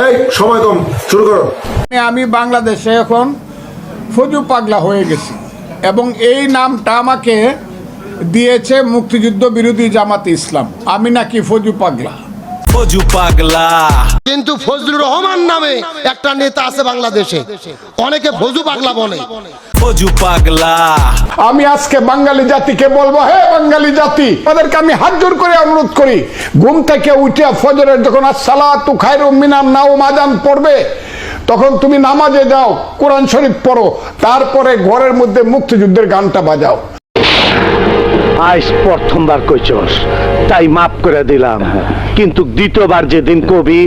এই সময় কম, শুরু করো। আমি বাংলাদেশে এখন ফজু পাগলা হয়ে গেছি এবং এই নামটা আমাকে দিয়েছে মুক্তিযুদ্ধ বিরোধী জামাতে ইসলাম। আমি নাকি ফজু পাগলা। ফজু পাগলা। কিন্তু ফজলুর রহমান নামে একটা নেতা আছে বাংলাদেশে, অনেকে ফজু পাগলা বলে। ফজু পাগলা। আমি আজকে বাঙালি জাতিকে বলবো, হে বাঙালি জাতি, তাদেরকে আমি হাত জোর করে অনুরোধ করি, ঘুম থেকে উঠে ফজরের যখন আসসালাতু খায়রুম মিনান নাওম আযান পড়বে, তখন তুমি নামাজে যাও, কোরআন শরীফ পড়ো, তারপরে ঘরের মধ্যে মুক্তিযুদ্ধের গানটা বাজাও। আজ প্রথমবার কইছস তাই মাফ করে দিলাম, কিন্তু দ্বিতীয়বার যেদিন কবি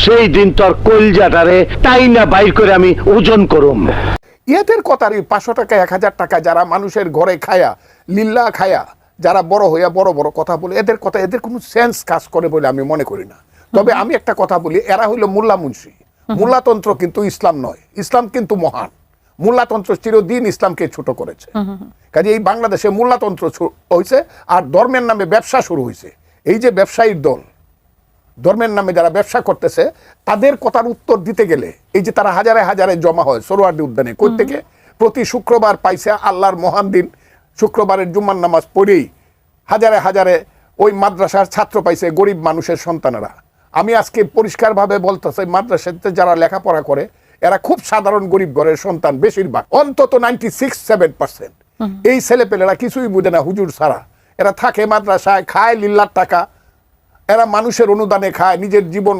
সেই দিন তোর কলজাটারে তাই না বাইর করে আমি ওজন করুম। ইয়েদের কথার 500 টাকা 1000 টাকা যারা মানুষের ঘরে খায়া লিল্লা খায়া যারা বড় হইয়া বড় বড় কথা বলে, এদের কথা এদের কোনো সেন্স কাজ করে বলে আমি মনে করি না। তবে আমি একটা কথা বলি, এরা হইল মোল্লা মুন্সি। মোল্লাতন্ত্র কিন্তু ইসলাম নয়, ইসলাম কিন্তু মহান। মোল্লাতন্ত্র চিরদিন ইসলামকে ছোট করেছে। কাজে এই বাংলাদেশে মোল্লাতন্ত্র হয়েছে আর ধর্মের নামে ব্যবসা শুরু হয়েছে। এই যে ব্যবসায়ীর দল, ধর্মের নামে যারা ব্যবসা করতেছে, তাদের কথার উত্তর দিতে গেলে এই যে তারা হাজারে হাজারে জমা হয় সোহরাওয়ার্দী উদ্যানে, কই থেকে? প্রতি শুক্রবার পাইছে আল্লাহর মহান দিন, শুক্রবারের জুম্মার নামাজ পড়েই হাজারে হাজারে ওই মাদ্রাসার ছাত্র পাইছে, গরিব মানুষের সন্তানেরা। আমি আজকে পরিষ্কারভাবে বলতেছি, মাদ্রাসাতে যারা লেখাপড়া করে এরা খুব সাধারণ গরিব ঘরের সন্তান, বেশিরভাগ, অন্তত 96-7%। এই ছেলেপেলেরা কিছুই বুঝে না হুজুর ছাড়া। এরা থাকে মাদ্রাসায়, খায় লিল্লার টাকা, এরা মানুষের অনুদানে খায়। নিজের জীবন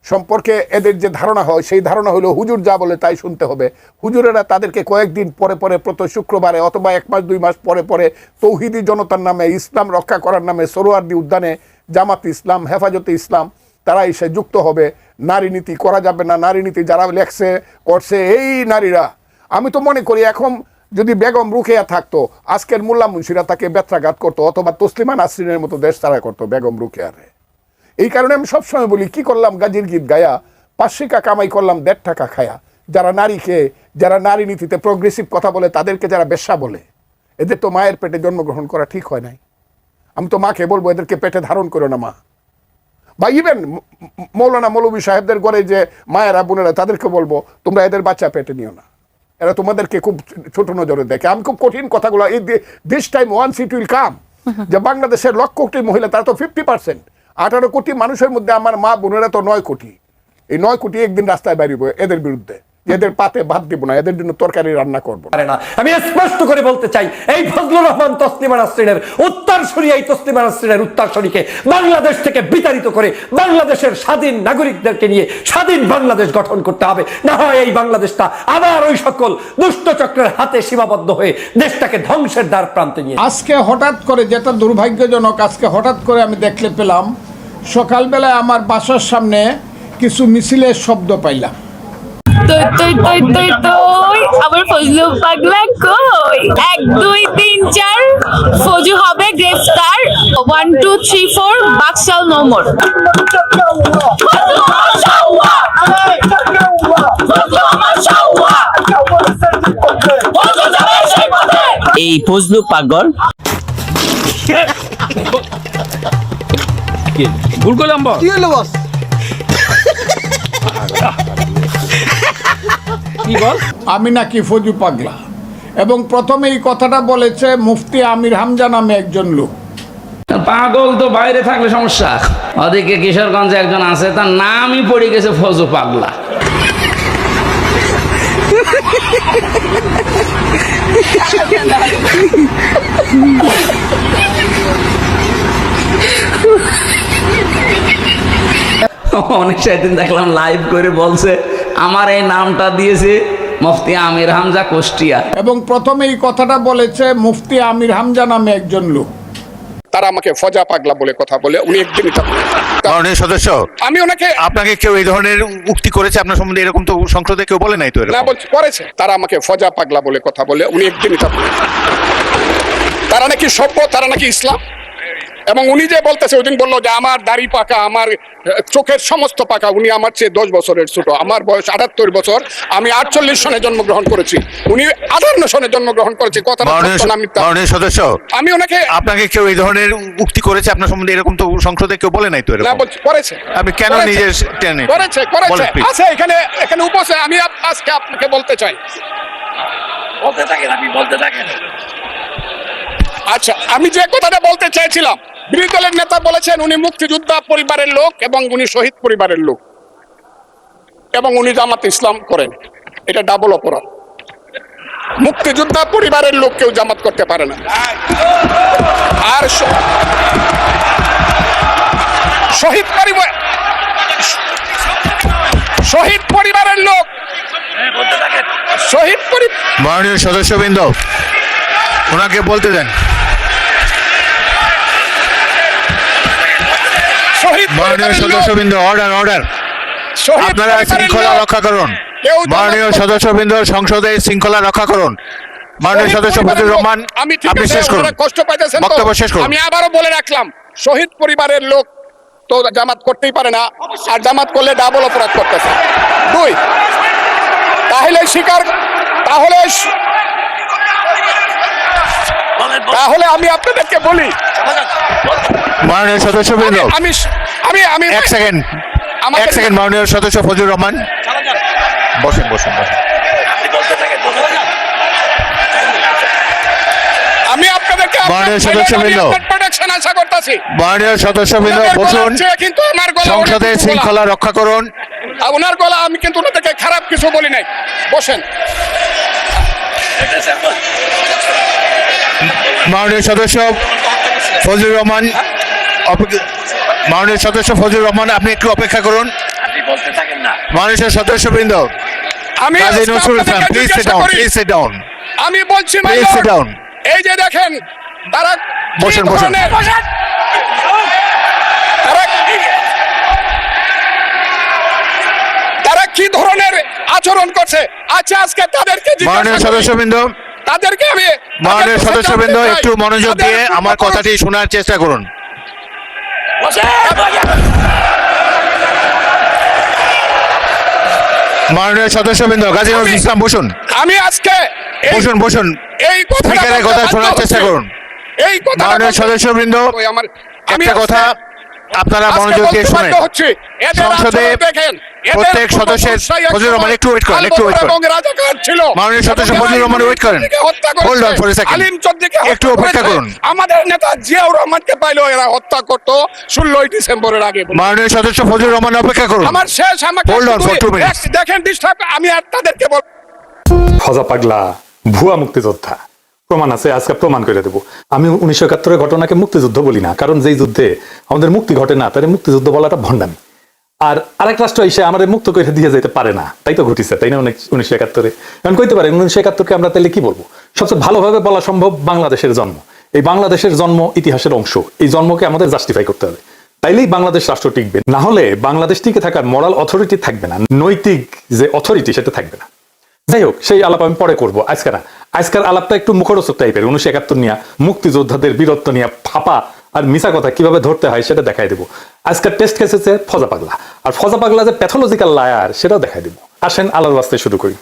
সম্পর্কে এদের যে ধারণা হয়, সেই ধারণা হলো হুজুর যা বলে তাই শুনতে হবে। হুজুরেরা তাদেরকে কয়েকদিন পরে পরে প্রতি শুক্রবারে অথবা 1 মাস 2 মাস পরে পরে তৌহিদি জনতার নামে, ইসলাম রক্ষা করার নামে সোহরাওয়ার্দী উদ্যানে জামাত ইসলাম, হেফাজতে ইসলাম তারা এসে যুক্ত হবে। নারী নীতি করা যাবে না, নারী নীতি যারা লেখছে করছে এই নারীরা। আমি তো মনে করি এখন যদি বেগম রুকেয়া থাকতো, আজকের মোল্লা মুন্সিরা তাকে বেত্রাঘাত করতো অথবা তসলিমা নাসরিনের মতো দেশ তারা করতো বেগম রুকেয়ারে। এই কারণে আমি সবসময় বলি, কি করলাম গাজীর গীত গায়া, 5 টাকা কামাই করলাম 1.5 টাকা খায়া। যারা নারীকে, যারা নারী নীতিতে প্রোগ্রেসিভ কথা বলে, তাদেরকে যারা বেশ্যা বলে, এদের তো মায়ের পেটে জন্মগ্রহণ করা ঠিক হয় নাই। আমি তো মাকে বলবো এদেরকে পেটে ধারণ করো না মা। বা ইভেন মৌলানা মৌলভী সাহেবদের ঘরে যে মায়েরা বোনেরা, তাদেরকে বলবো তোমরা এদের বাচ্চা পেটে নিও না, এরা তোমাদেরকে খুব ছোট নজরে দেখে। আমি খুব কঠিন কথাগুলো, এই this time once it will come, যে বাংলাদেশের 1 কোটি মহিলা, তারা তো 50%, 18 কোটি মানুষের মধ্যে আমার মা বোনেরা তো 9 কোটি। এই 9 কোটি একদিন রাস্তায় বেরিয়ে এদের বিরুদ্ধে, এদের পাতে ভাত দিব না, এদের জন্য তরকারি রান্না করবো না। আমি স্পষ্ট করে বলতে চাই, এই ফজলুর রহমান তসলিমা নাসরিনের উত্তরসূরি, এই তসলিমা নাসরিনের উত্তরসূরিকে বাংলাদেশ থেকে বিতাড়িত করে বাংলাদেশের স্বাধীন নাগরিকদেরকে নিয়ে স্বাধীন বাংলাদেশ গঠন করতে হবে। না হয় এই বাংলাদেশটা আবার ওই সকল দুষ্ট চক্রের হাতে সীমাবদ্ধ হয়ে দেশটাকে ধ্বংসের দ্বার প্রান্তে নিয়ে। আজকে হঠাৎ করে, যেটা দুর্ভাগ্যজনক, আজকে হঠাৎ করে আমি দেখলে পেলাম, সকালবেলায় আমার বাসার সামনে কিছু মিছিলের শব্দ পাইলাম। আবার ফজলু পাগলা কই, 1 2 3 4 ফজু হবে গ্রেফতার, 1 2 3 4 বাকশাল নো মোর। এই ফজলু পাগল ভুল করলাম, বল কি হলো বস? কি বল? আমি নাকি ফজু পাগলা। এবং প্রথমে এই কথাটা বলেছে মুফতি আমির হামজা নামে একজন লোক। পাগল তো বাইরে থাকলে সমস্যা। ওদিকে কিশোরগঞ্জে একজন আছে, তার নামই পড়ে গেছে ফজু পাগলা। অনেক সেদিন দেখলাম লাইভ করে বলছে আমার এই নামটা দিয়েছে মুফতি আমির হামজা কুষ্টিয়া। এবং প্রথমে এই কথাটা বলেছে মুফতি আমির হামজা নামে একজন লোক। তারা আমাকে ফজা পাগলা বলে কথা বলে, উনি একদিনই মাননীয় সদস্য, আমি ওনাকে, আপনাকে কেউ এই ধরনের উক্তি করেছে আপনার সম্বন্ধে? এরকম তো সংসদে কেউ বলে নাই তো। না বলছি করেছে, তারা আমাকে ফজা পাগলা বলে কথা বলে, উনি একদিনই তারা নাকি সভ্য, তারা নাকি ইসলাম। এবং উনি যে বলতেছে ওই দিন বললো যে আমার দাড়ি পাকা, আমার চোখের সমস্ত পাকা, উনি আমার চেয়ে 10 বছরের ছোট। আমার বয়স 78 বছর, আমি 48 সনে জন্মগ্রহণ করেছি, উনি 58 সনে জন্মগ্রহণ করেছি। কথাটা সত্য না মিথ্যা? মাননীয় সদস্য, আমি ওনাকে আপনাকে কেউ এই ধরনের উক্তি করেছে আপনার সম্বন্ধে? এরকম তো সংসদে কেউ বলে নাই তো না এরকম। বলছি করেছে, আপনি কেন করেছে, নিজে টেনে করেছে বলেন, please। আছে এখানে এখানে উপস্থিত। আমি আজকে আপনাকে বলতে চাই, আচ্ছা আমি যে কথাটা বলতে চাইছিলাম, বিরোধী দলের নেতা বলেছেন উনি মুক্তিযোদ্ধা পরিবারের লোক এবং উনি শহীদ পরিবারের লোক এবং উনি জামাত ইসলাম করেন। এটা ডাবল অপরাধ। মুক্তিযোদ্ধা পরিবারের লোক কেউ জামাত করতে পারে না। আর শহীদ পরিবারের লোক, মাননীয় সদস্যবৃন্দ, ওনাকে বলতে দেন। মাননীয় সদস্যবৃন্দ, অর্ডার অর্ডার, আপনারা শৃঙ্খলা রক্ষা করুন। মাননীয় সদস্যবৃন্দ, সংসদে শৃঙ্খলা রক্ষা করুন। মাননীয় সদস্য ফজলুর রহমান, আপনি শেষ করুন, কষ্ট পাইতেছেন, বক্তব্য শেষ করুন। আমি আবারও বলে রাখলাম, শহীদ পরিবারের লোক তো জামাত করতেই পারে না, আর জামাত করলে ডাবল অপরাধ করতেছে। 2, তাহলে তাহলে আমি আপনাদেরকে বলি, মাননীয় সদস্যবৃন্দ, আমি আমি আমি এক সেকেন্ড, মাননীয় সদস্য ফজলুর রহমান, বসেন বসেন বসেন। আমি আপনাদেরকে মাননীয় সদস্যবৃন্দ, প্রোটেকশন আশা করতেছি। মাননীয় সদস্যবৃন্দ, বসুন, কিন্তু আমার গলা সংসদে শৃঙ্খলা রক্ষা করুন। ওনার গলা, আমি কিন্তু ওনাদেরকে খারাপ কিছু বলি নাই। বসেন। মাননীয় সদস্য ফজলুর রহমান, মাননীয় সদস্য ফজলুর রহমান, আপনি একটু অপেক্ষা করুন। মাননীয় সদস্যবৃন্দ, আমি Kazi Nazrul Islam, please sit down, please sit down, আমি বলছি প্লিজ সিট ডাউন। এই যে দেখেন তারা বসেন বসেন। তারা কি ধরনের আচরণ করছে, আচ্ছা আজকে তাদেরকে মাননীয় সদস্যবৃন্দ, তাদেরকে আমি মাননীয় সদস্যবৃন্দ, একটু মনোযোগ দিয়ে আমার কথাটি শোনার চেষ্টা করুন। মাননীয় সদস্যবৃন্দ, কাজী নজরুল ইসলাম, বসুন, আমি আজকে বসুন বসুন, এই স্পিকারের কথা শোনার চেষ্টা করুন। এই কথা মাননীয় সদস্যবৃন্দ, আমার একটা কথা আপনারা মনোযোগ দিয়ে শুনেন। সংসদে প্রত্যেক সদস্যের, ফজলুর রহমান একটু ওয়েট করেন, একটু ওয়েট করেন। মাননীয় সদস্য ফজলুর রহমান ওয়েট করেন, hold on for a second, একটু অপেক্ষা করুন। আমাদের নেতা জিয়াউর রহমানকে পাইলো এরা হত্যা করতো 16 ডিসেম্বরের আগে। মাননীয় সদস্য ফজলুর রহমান অপেক্ষা করুন, আমার শেষ, আমাকে হোল্ড অন ফর 2 মিনিটস। দেখেন ডিস্টার্ব, আমি আর তাদেরকে বল, ফজা পাগলা ভুয়া মুক্তিযোদ্ধা, প্রমাণ আছে, আজকে প্রমাণ করে দেবো। আমি 1971-এর ঘটনাকে মুক্তিযুদ্ধ বলি না, কারণ যেই যুদ্ধে আমাদের মুক্তি ঘটে না তার মুক্তিযুদ্ধ বলাটা ভণ্ডামি। আর আরেক রাষ্ট্র এসে আমাদের মুক্ত করে দিয়ে যেতে পারে না, তাই তো ঘটিছে, তাই না? 1971-এ এখন কইতে পারে 1971-কে আমরা তাহলে কি বলবো? সবচেয়ে ভালোভাবে বলা সম্ভব বাংলাদেশের জন্ম। এই বাংলাদেশের জন্ম ইতিহাসের অংশ, এই জন্মকে আমাদের জাস্টিফাই করতে হবে, তাইলেই বাংলাদেশ রাষ্ট্র টিকবে। না হলে বাংলাদেশ টিকে থাকার মোরাল অথরিটি থাকবে না, নৈতিক যে অথরিটি সেটা থাকবে না। যাই হোক, সেই আলাপ আমি পরে করবো, আজকে না। আজকের আলাপটা একটু মুখরোচক টাইপের, 1971 নিয়ে, মুক্তিযোদ্ধাদের বীরত্ব নিয়ে ফাপা আর মিছা কথা কিভাবে ধরতে হয় সেটা দেখাই দেবো। আজকের টেস্ট কেস হচ্ছে ফজা পাগলা, আর ফজা পাগলা যে প্যাথোলজিক্যাল লায়ার সেটাও দেখাই দেবো। আসেন আলোর বাস্তে শুরু করি।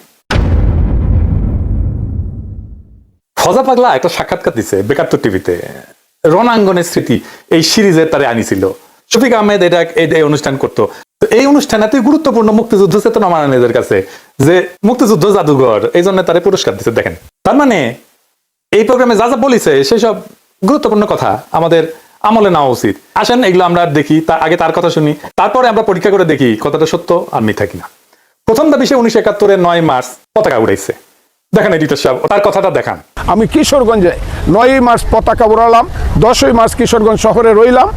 ফজা পাগলা একটা সাক্ষাৎকার দিছে বেকাত্তর টিভিতে, রণাঙ্গনের স্মৃতি এই সিরিজে তারে আনিছিল। শফিক আহমেদ এটা এই অনুষ্ঠান করতো। এই অনুষ্ঠান এতই গুরুত্বপূর্ণ মুক্তিযুদ্ধ চেতনা মানানীদের কাছে যে মুক্তিযুদ্ধ জাদুঘর এই জন্য তারা পুরস্কার দিচ্ছে। দেখেন, তার মানে এই প্রোগ্রামে যা যা বলিছে সেই সব গুরুত্বপূর্ণ কথা আমাদের আমলে নেওয়া উচিত। আসেন এগুলো আমরা দেখি, আগে তার কথা শুনি, তারপরে আমরা পরীক্ষা করে দেখি কথাটা সত্য আর মিথ্যা কিনা। প্রথম দাবি, 1971-এর 9 মার্চ পতাকা উড়াইছে। দেখেন এডিটর সাহেব তার কথাটা দেখান। আমি কিশোরগঞ্জে 9 মার্চ পতাকা উড়ালাম, 10 মার্চ কিশোরগঞ্জ শহরে রইলাম,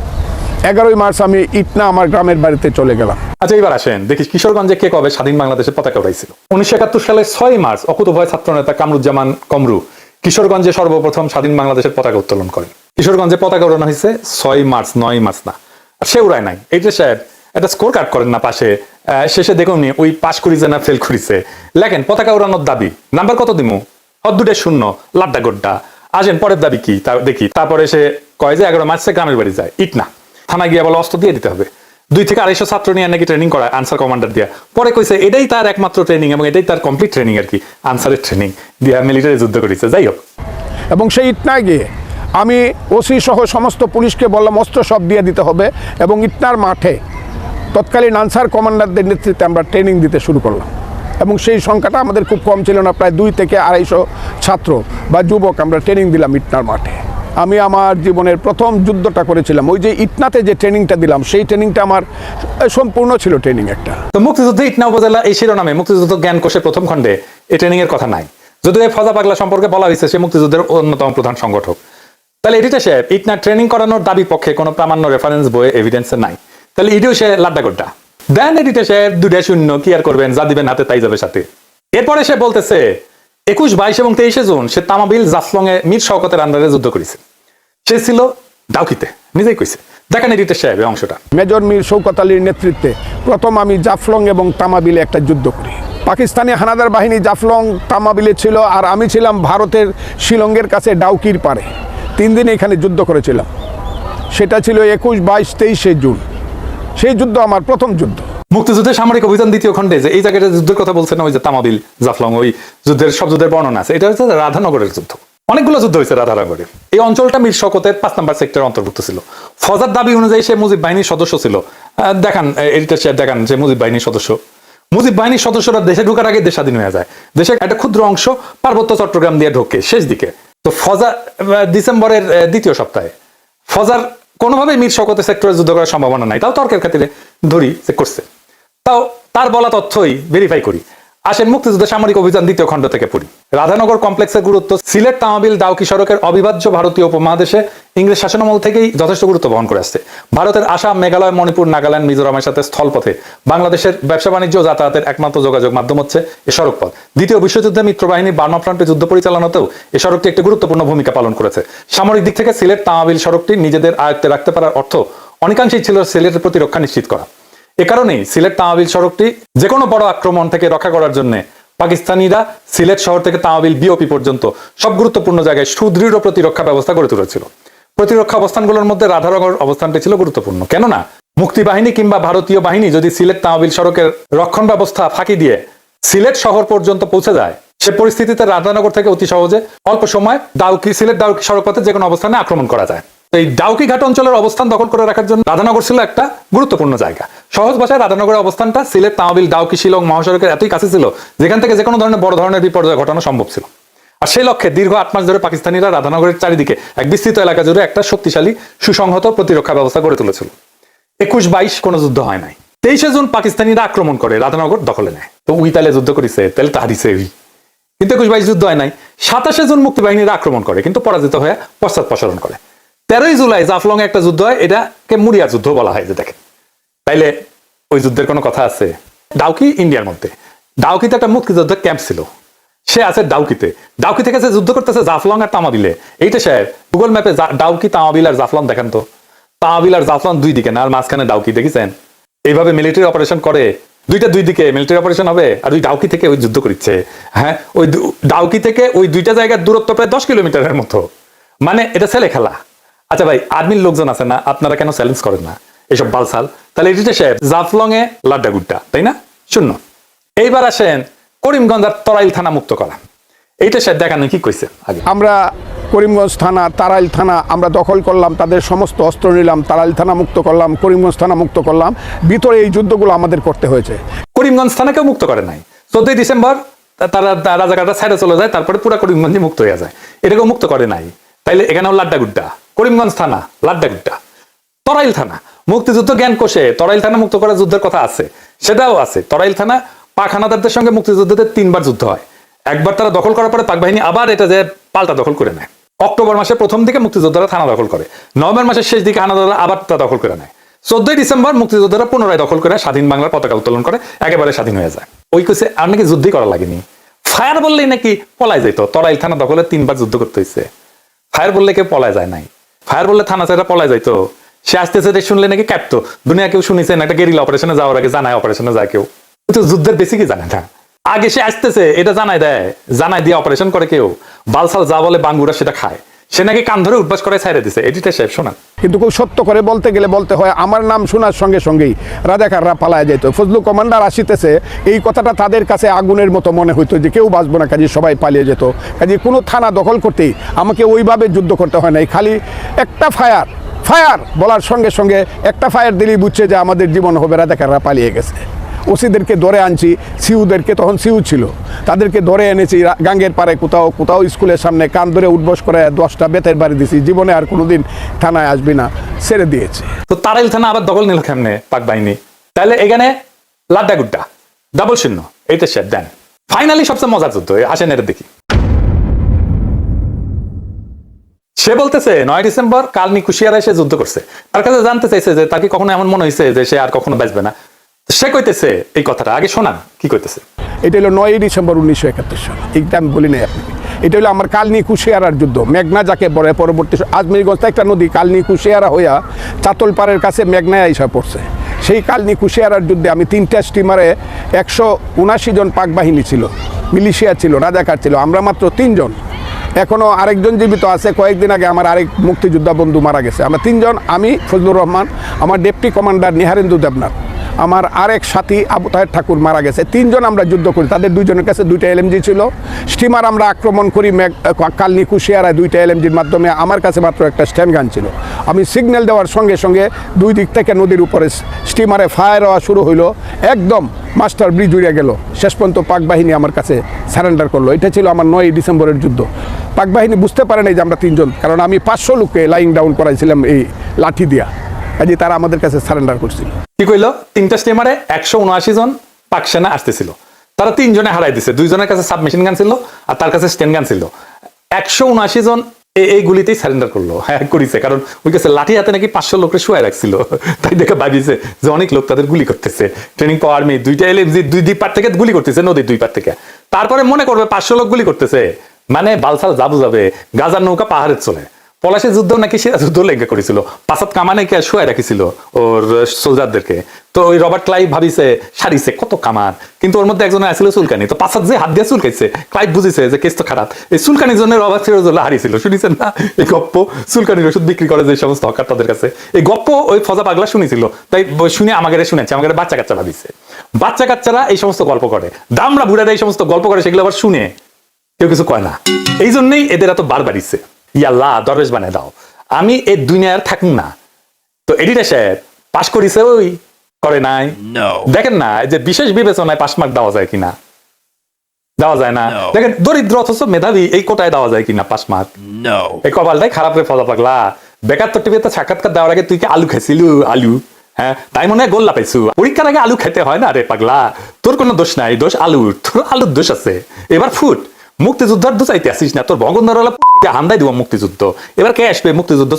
11 মার্চ আমি ইটনা আমার গ্রামের বাড়িতে চলে গেলাম। আচ্ছা এবার আসেন দেখি কিশোরগঞ্জে কে কবে স্বাধীন বাংলাদেশের পতাকা উড়াইছিল। 1971 সালের 6 মার্চ অকুতোভয় ছাত্রনেতা কামরুজ্জামান কমরু কিশোরগঞ্জে সর্বপ্রথম স্বাধীন বাংলাদেশের পতাকা উত্তোলন করেন। কিশোরগঞ্জে পতাকা উড়ানো হয়েছে 6 মার্চ, 9 মার্চ না। আর সে উড়ায় নাই। এইটা সাহেব একটা স্কোর কার্ড করেন না পাশে, শেষে দেখুন ওই পাস করিছে না ফেল করিছে, লেখেন পতাকা উড়ানোর দাবি, নাম্বার কত দিমু? 2 0, লাড্ডা গোড্ডা। আসেন পরের দাবি কি তা দেখি। তারপরে সে কয় যে 11 মার্চে গ্রামের বাড়ি যায়, ইট না, থানা গিয়ে বলে অস্ত্র দিয়ে দিতে হবে। 2 থেকে 250 ছাত্র নিয়ে নাকি ট্রেনিং করায় আনসার কমান্ডার দিয়া। পরে কইছে এটাই তার একমাত্র ট্রেনিং এবং এটাই তার কমপ্লিট ট্রেনিং আর কি, আনসারের ট্রেনিং দিয়া মিলিটারি যুদ্ধ করেছে। যাই হোক, এবং সেই ইটনায় গিয়ে আমি ওসি সহ সমস্ত পুলিশকে বললাম অস্ত্র সব দিয়ে দিতে হবে, এবং ইটনার মাঠে তৎকালীন আনসার কমান্ডারদের নেতৃত্বে আমরা ট্রেনিং দিতে শুরু করলাম। এবং সেই সংখ্যাটা আমাদের খুব কম ছিল না, প্রায় 2 থেকে 250 ছাত্র বা যুবক আমরা ট্রেনিং দিলাম ইটনার মাঠে। আমি আমার জীবনের প্রথম যুদ্ধটা করেছিলাম, ওই যে ইটনাতে যে ট্রেনিংটা দিলাম সেই ট্রেনিংটা আমার সম্পূর্ণ ছিল ট্রেনিং একটা। তো মুক্তিযুদ্ধে ইটনা উপজেলা এই শিরোনামে মুক্তিযুদ্ধ জ্ঞান কোষের প্রথম খণ্ডে এই ট্রেনিং এর কথা নাই। যদিও এই ফজা পাগলা সম্পর্কে বলা হয়েছে সে মুক্তিযুদ্ধের অন্যতম প্রধান সংগঠক। তাহলে এডিটর সাহেব ইটনা ট্রেনিং করানোর দাবির পক্ষে কোনো প্রামাণ্য রেফারেন্স বইয়ে এভিডেন্স নাই, তাহলে এটিও সে লাড্ডা গোড্ডা দেন। এডিটর সাহেব 2-0 কি আর করবেন, যা দিবেন হাতে তাই যাবে সাথে। এরপরে সে বলতেছে 21, 22 এবং 23 জুন সে তামাবিল জাফলং এ মীর শওকতের আন্ডারে যুদ্ধ করেছে। সে ছিল ডাউকিতে, নিজেই কইছে। দেখেন এডিটর সাহেব এই অংশটা। মেজর মীর শওকত আলীর নেতৃত্বে প্রথম আমি জাফলং এবং তামাবিলে একটা যুদ্ধ করি। পাকিস্তানি হানাদার বাহিনী জাফলং তামাবিলে ছিল, আর আমি ছিলাম ভারতের শিলংয়ের কাছে ডাউকির পারে। 3 দিন এখানে যুদ্ধ করেছিলাম। সেটা ছিল 21, 22, 23 জুন। সেই যুদ্ধ আমার প্রথম যুদ্ধ। মুক্তিযুদ্ধের সামরিক অভিযান 2য় খণ্ডে যে এই জায়গাটা যুদ্ধের কথা বলছেন, ওই যে তামাবিল জাফলং, ওই যুদ্ধের সব যুদ্ধের বর্ণনা আছে। এটা হচ্ছে রাধানগরের যুদ্ধ। অনেকগুলো যুদ্ধ হয়েছে রাধানগরে। এই অঞ্চলটা মীর শওকতের 5 নম্বর সেক্টরের অন্তর্ভুক্ত ছিল। ফজার দাবি অনুযায়ী সে মুজিব বাহিনীর সদস্য ছিল। দেখান এডিটর সাহেব, দেখান যে মুজিব বাহিনীর সদস্য। মুজিব বাহিনীর সদস্যরা দেশে ঢোকার আগে দেশ স্বাধীন হয়ে যায়। দেশের একটা ক্ষুদ্র অংশ পার্বত্য চট্টগ্রাম দিয়ে ঢোকে শেষ দিকে। তো ফজা ডিসেম্বরের 2য় সপ্তাহে ফজার কোনোভাবেই মীর শওকতের সেক্টরে যুদ্ধ করার সম্ভাবনা নাই, তাও তর্কের খাতিরে ধরি যে করছে। তাও তার বলা তথ্যই ভেরিফাই করি। আসেন মুক্তিযুদ্ধের সামরিক অভিযান 2য় খণ্ড থেকে পড়ি। রাধানগর কমপ্লেক্সের গুরুত্ব সিলেট তামাবিল ডাউকি সড়কের অবিভাজ্য ভারতীয় উপমহাদেশে ইংরেজ শাসনামল থেকেই যথেষ্ট গুরুত্ব বহন করে আসছে। ভারতের আসাম, মেঘালয়, মণিপুর, নাগাল্যান্ড, মিজোরামের সাথে স্থলপথে বাংলাদেশের ব্যবসা বাণিজ্য ও যাতায়াতের একমাত্র যোগাযোগ মাধ্যম হচ্ছে এ সড়কপথ। 2য় বিশ্বযুদ্ধে মিত্রবাহিনী বার্মা ফ্রন্টে যুদ্ধ পরিচালনাতেও এ সড়কটি একটি গুরুত্বপূর্ণ ভূমিকা পালন করেছে। সামরিক দিক থেকে সিলেট তামাবিল সড়কটি নিজেদের আয়ত্তে রাখতে পারার অর্থ অনেকাংশেই ছিল সিলেটের প্রতিরক্ষা নিশ্চিত করা। এ কারণেই সিলেট তামাবিল সড়কটি যে কোনো বড় আক্রমণ থেকে রক্ষা করার জন্য পাকিস্তানিরা সিলেট শহর থেকে তামাবিল বিওপি পর্যন্ত সব গুরুত্বপূর্ণ জায়গায় সুদৃঢ় প্রতিরক্ষা ব্যবস্থা গড়ে তুলেছিল। প্রতিরক্ষা অবস্থানগুলোর মধ্যে রাধানগর অবস্থানটি ছিল গুরুত্বপূর্ণ। কেননা মুক্তিবাহিনী কিংবা ভারতীয় বাহিনী যদি সিলেট তামাবিল সড়কের রক্ষণ ব্যবস্থা ফাঁকি দিয়ে সিলেট শহর পর্যন্ত পৌঁছে যায়, সে পরিস্থিতিতে রাধানগর থেকে অতি সহজে অল্প সময় সিলেট ডাউকি সড়কপথে যে কোনো অবস্থানে আক্রমণ করা যায়। এই ডাউকি ঘাট অঞ্চলের অবস্থান দখল করে রাখার জন্য রাধানগর ছিল একটা গুরুত্বপূর্ণ জায়গা। সহজ ভাষায় রাধানগরের অবস্থানটা সিলেট তামাবিল ডাউকি শিলং মহাসড়কের এতই কাছে ছিল যেখান থেকে যে কোনো ধরনের বড় ধরনের বিপর্যয় ঘটানো সম্ভব ছিল। আর সেই লক্ষ্যে দীর্ঘ 8 মাস ধরে পাকিস্তানিরা রাধানগরের চারিদিকে এক বিস্তৃত এলাকা জুড়ে একটা শক্তিশালী সুসংহত প্রতিরক্ষা ব্যবস্থা গড়ে তুলেছিল। 21, 22 কোনো যুদ্ধ হয় নাই। 23 জুন পাকিস্তানিরা আক্রমণ করে রাধানগর দখলে নেয়। তো উই তালে যুদ্ধ করেছে, তাহলে তা হারিছে। কিন্তু 21, 22 যুদ্ধ হয় নাই। 27 জুন মুক্তিবাহিনীরা আক্রমণ করে কিন্তু পরাজিত হয়ে পশ্চাৎপসরণ করে। 13 জুলাই জাফলং এ একটা যুদ্ধ হয়, এটাকে মুরিয়া যুদ্ধ বলা হয়। যে দেখেন, তাইলে ওই যুদ্ধের কোনো কথা আছে? ডাউকি ইন্ডিয়ার মধ্যে, ডাউকিতে একটা মুক্তিযুদ্ধের ক্যাম্প ছিল, সে আছে ডাউকিতে। ডাউকি থেকে সে যুদ্ধ করতেছে জাফলং আর তামাবিলে। এইটা সাহেব গুগল ম্যাপে ডাউকি, তামাবিল আর জাফলং দেখেন তো। তামাবিল আর জাফলং 2 দিকে না, আর মাঝখানে ডাউকি, দেখেছেন? এইভাবে মিলিটারি অপারেশন করে, 2 দিকে মিলিটারি অপারেশন হবে, আর ওই ডাউকি থেকে ওই যুদ্ধ করছে। হ্যাঁ, ওই ডাউকি থেকে ওই 2টা জায়গার দূরত্ব প্রায় 10 কিলোমিটারের মতো। মানে এটা ছেলে খেলা। আচ্ছা ভাই, আর্মির লোকজন আছে না, আপনারা কেন চ্যালেঞ্জ করেন না এসব বালসাল? তাহলে এডিটর সাহেব জাফলং এ লাড্ডা গুড্ডা, তাই না? শূন্য। এইবার আসেন করিমগঞ্জ আর তরাইল থানা মুক্ত করা। এইটা সাহেব দেখান কি কইছে আগে। আমরা করিমগঞ্জ থানা, তারাইল থানা আমরা দখল করলাম, তাদের সমস্ত অস্ত্র নিলাম, তারাইল থানা মুক্ত করলাম, করিমগঞ্জ থানা মুক্ত করলাম। ভিতরে এই যুদ্ধগুলো আমাদের করতে হয়েছে। করিমগঞ্জ থানাকেও মুক্ত করে নাই। 14 ডিসেম্বর তারা রাজাকাররা সাইডে চলে যায়, তারপরে পুরো করিমগঞ্জ মুক্ত হয়ে যায়। এটাকেও মুক্ত করে নাই। তাইলে এখানেও লাড্ডা গুড্ডা। করিমগঞ্জ থানা লাড্ডা গুড্ডা। তরাইল থানা মুক্তিযুদ্ধ জ্ঞান কোষে তরাইল থানা মুক্ত করার যুদ্ধের কথা আছে, সেটাও আছে। তরাইল থানা পাক হানাদারদের সঙ্গে মুক্তিযুদ্ধতে 3 বার যুদ্ধ হয়। একবার তারা দখল করার পরে পাক বাহিনী আবার এটা যে পাল্টা দখল করে নেয়। অক্টোবর মাসের প্রথম দিকে মুক্তিযোদ্ধারা থানা দখল করে, নভেম্বর মাসের শেষ দিকে হানাদাররা আবার তা দখল করে নেয়। 14 ডিসেম্বর মুক্তিযোদ্ধারা পুনরায় দখল করে স্বাধীন বাংলার পতাকা উত্তোলন করে, একেবারে স্বাধীন হয়ে যায়। ওই কইছে আর নাকি যুদ্ধই করা লাগেনি, ফায়ার বললেই নাকি পলাই যেত। তরাইল থানা দখলে 3 বার যুদ্ধ করতে হয়েছে। ফায়ার বললে কেউ পলায় যায় নাই। ফায়ার বললে থানা ছেড়ে পলায় যাইতো। সে আসতেছে শুনলে নাকি ক্যাপতো। দুনিয়া কেউ শুনেছেন একটা গেরিলা অপারেশনে যাওয়ার আগে জানায় অপারেশনে যায় কেউ? তো যুদ্ধের বেশি কি জানে না। আগে সে আসতেছে এটা জানাই দিয়ে অপারেশন করে কেউ বালসাল যা বলে বাঙ্গুরা সেটা খায়, সে নাকি কান ধরে উঠবাস করে ছাইড়ে দিছে। এডিটর সাহেব শোনান। কিন্তু খুব সত্য করে বলতে গেলে বলতে হয়, আমার নাম শোনার সঙ্গে সঙ্গেই রাজাকাররা পালায় যেত। ফজলু কমান্ডার আসিতেছে এই কথাটা তাদের কাছে আগুনের মতো মনে হইতো যে কেউ বাঁচবো না, কাজে সবাই পালিয়ে যেত। কাজে কোনো থানা দখল করতেই আমাকে ওইভাবে যুদ্ধ করতে হয় নাই, খালি একটা ফায়ার বলার সঙ্গে সঙ্গে একটা ফায়ার দিলেই বুঝছে যে আমাদের জীবন হবে, রাজাকাররা পালিয়ে গেছে। ওসিদেরকে ধরে আনছি, সিউদেরকে, তখন সিউ ছিল, তাদেরকে ধরে এনেছি গাঙ্গের পারে কোথাও স্কুলের সামনে কান ধরে উঠবস করে 10টা বেতের বাড়ি দিছি, জীবনে আর কোনোদিন থানায় আসবি না, ছেড়ে দিয়েছে। তো তারাইল থানা আবার দখল নিল কেমনে পাক বাহিনী? তাহলে এখানে লাড্ডা গুড্ডা ডাবল শূন্য। এইটা সাহেব দেন ফাইনালি সবচেয়ে মজার যুদ্ধ, আসেন এটা দেখি। সে বলতেছে 9 ডিসেম্বর কালনি কুশিয়ারা এসে যুদ্ধ করছে। তার কাছে জানতে চাইছে যে তাকে কখনো এমন মনে হয়েছে যে সে আর কখনো বাঁচবে না। সে কইতেছে এই কথাটা, আগে শোনান কি কইতেছে। এটা হলো 9 ডিসেম্বর 1971 সাল, এইটা আমি বলি নাই আপনাকে। এটা হলো আমার কালনি কুশিয়ারার যুদ্ধ। মেঘনা যাকে বলে, পরবর্তী আজমিরগঞ্জ একটা নদী কালনি কুশিয়ারা হইয়া চাতলপাড়ের কাছে মেঘনায় আইসা পড়ছে। সেই কালনি কুশিয়ারার যুদ্ধে আমি 3টা স্টিমারে 179 জন পাক বাহিনী ছিল, মিলিশিয়া ছিল, রাজাকার ছিল, আমরা মাত্র 3 জন। এখনো আরেকজন জীবিত আছে, কয়েকদিন আগে আমার আরেক মুক্তিযোদ্ধা বন্ধু মারা গেছে। আমরা 3 জন, আমি ফজলুর রহমান, আমার ডেপুটি কমান্ডার নিহারেন্দু দেবনাথ, আমার আরেক সাথী আবু তাহের ঠাকুর মারা গেছে। 3 জন আমরা যুদ্ধ করি, তাদের 2 জনের কাছে 2টা এলএমজি ছিল। স্টিমার আমরা আক্রমণ করি কালনি কুশিয়ারায় 2টা এলএমজির মাধ্যমে, আমার কাছে মাত্র একটা স্ট্যান্ড গান ছিল। আমি সিগন্যাল দেওয়ার সঙ্গে সঙ্গে 2 দিক থেকে নদীর উপরে স্টিমারে ফায়ার হওয়া শুরু হইলো, একদম মাস্টার ব্রিজ উড়ে গেল। শেষ পর্যন্ত পাক বাহিনী আমার কাছে সারেন্ডার করলো। এটা ছিল আমার 9 ডিসেম্বরের যুদ্ধ। পাক বাহিনী বুঝতে পারে নাই যে আমরা 3 জন, কারণ আমি 500 লোককে লাইং ডাউন করাইছিলাম এই লাঠি দিয়া, কাজে তারা আমাদের কাছে সারেন্ডার করছিল। কি কইলো? 3টা স্টিমারে 179 জন পাক সেনা আসতেছিল, তারা 3 জনে হারাই দিছে। 2 জনের কাছে সাবমেশিন গান ছিল আর তার কাছে স্টেন গান ছিল। 179 জন এই গুলিতেই সারেন্ডার করলো। হ্যাঁ করিছে, কারণ ওই কাছে লাঠি হাতে নাকি 500 লোকের শুয়ে রাখছিল, তাই দেখে ভাবিছে যে অনেক লোক তাদের গুলি করতেছে। ট্রেনিং পাওয়ার মেয়ে 2টা এলএমজি 2 পার থেকে গুলি করতেছে, নদীর 2 পার থেকে। তারপরে মনে করবে 500 লোক গুলি করতেছে, মানে বালসাল যাবো যাবে, গাজার নৌকা পাহাড়ের চলে। পলাশের যুদ্ধ নাকি সেরা যুদ্ধ লেগে করেছিল, 5 কামানে কে শুয়ে রাখিছিল ওর সোলজারদেরকে। তো ওই রবার্ট ক্লাইভ ভাবিছে সারিছে কত কামান, কিন্তু ওর মধ্যে একজন আসলে চুলকানি, তো 5 যে হাত দিয়ে চুলকাইছে, ক্লাইভ বুঝিছে যে কেস তো খারাপ। এই চুলকানির জন্য রবার্ট সিরাজউল্লাহ হারিয়েছিল, শুনেছেন না এই গপ্প? চুলকানির ওষুধ বিক্রি করে যে সমস্ত হকার তাদের কাছে, এই গপ্প ওই ফজা পাগলা শুনেছিল, তাই শুনে আমাকে শুনেছে। আমাকে বাচ্চা কাচ্চা ভাবিছে, বাচ্চা কাচ্চারা এই সমস্ত গল্প করে, দামরা বুড়ারা এই সমস্ত গল্প করে, সেগুলো আবার শুনে কেউ কিছু কয় না। এই জন্যই এদের এত বার বাড়িছে। ইয়াল্লাহ দরবেশ বানায় দাও, আমি এই দুনিয়ার থাকুন না। তো এডিটর সাহেব পাশ করিছে, ওই করে নাই, দেখেন না যে বিশেষ বিবেচনায় পাশ মার্ক দেওয়া যায় কিনা, দেওয়া যায় না। দেখেন দরিদ্র অথচ মেধাবী, এই কোটায় দেওয়া যায় কিনা পাশ মার্ক। এই কপালটাই খারাপ রে ফজা পাগলা। বেকার তোর টিভিতে সাক্ষাৎকার দেওয়ার আগে তুই কি আলু খাইছিলু? আলু, হ্যাঁ তাই মনে হয় গোল্লা পাইছু। পরীক্ষার আগে আলু খেতে হয় না রে পাগলা, তোর কোনো দোষ নাই, দোষ আলুর। তোর আলুর দোষ আছে। এবার ফুট মুক্তিযুদ্ধের দোষ চাইতে আসিস না, তোর ভগন্দর হান্দাই দিব মুক্তিযুদ্ধ। এবার কে আসবে মুক্তিযুদ্ধ?